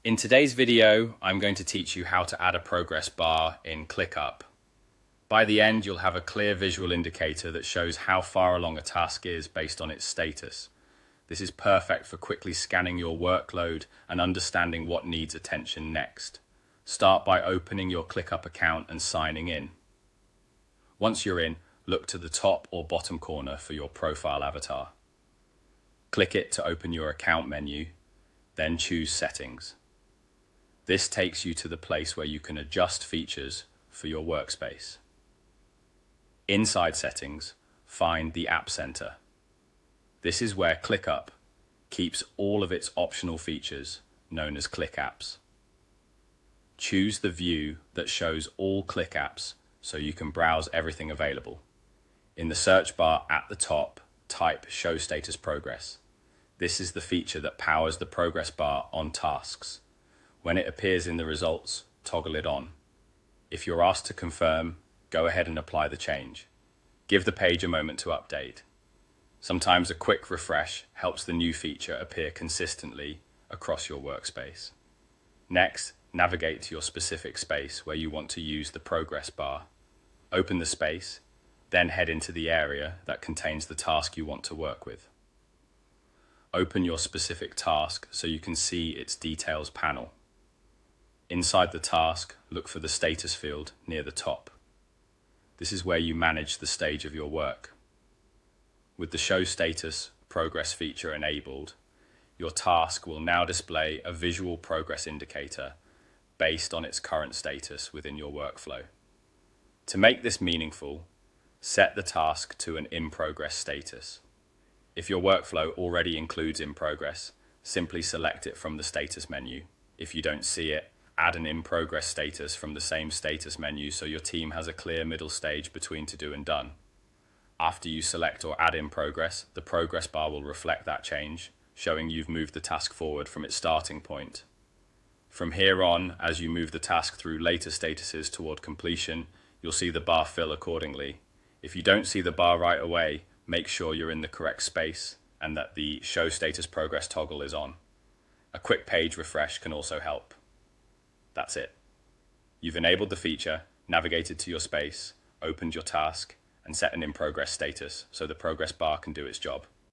In today's video, I'm going to teach you how to add a progress bar in ClickUp. By the end, you'll have a clear visual indicator that shows how far along a task is based on its status. This is perfect for quickly scanning your workload and understanding what needs attention next. Start by opening your ClickUp account and signing in. Once you're in, look to the top or bottom corner for your profile avatar. Click it to open your account menu, then choose Settings. This takes you to the place where you can adjust features for your workspace. Inside Settings, find the App Center. This is where ClickUp keeps all of its optional features, known as ClickApps. Choose the view that shows all ClickApps so you can browse everything available. In the search bar at the top, type Show Status Progress. This is the feature that powers the progress bar on tasks. When it appears in the results, toggle it on. If you're asked to confirm, go ahead and apply the change. Give the page a moment to update. Sometimes a quick refresh helps the new feature appear consistently across your workspace. Next, navigate to your specific space where you want to use the progress bar. Open the space, then head into the area that contains the task you want to work with. Open your specific task so you can see its details panel. Inside the task, look for the status field near the top. This is where you manage the stage of your work. With the Show Status Progress feature enabled, your task will now display a visual progress indicator based on its current status within your workflow. To make this meaningful, set the task to an in progress status. If your workflow already includes in progress, simply select it from the status menu. If you don't see it, add an in progress status from the same status menu so your team has a clear middle stage between to do and done. After you select or add in progress, the progress bar will reflect that change, showing you've moved the task forward from its starting point. From here on, as you move the task through later statuses toward completion, you'll see the bar fill accordingly. If you don't see the bar right away, make sure you're in the correct space and that the Show Status Progress toggle is on. A quick page refresh can also help. That's it. You've enabled the feature, navigated to your space, opened your task, and set an in progress status so the progress bar can do its job.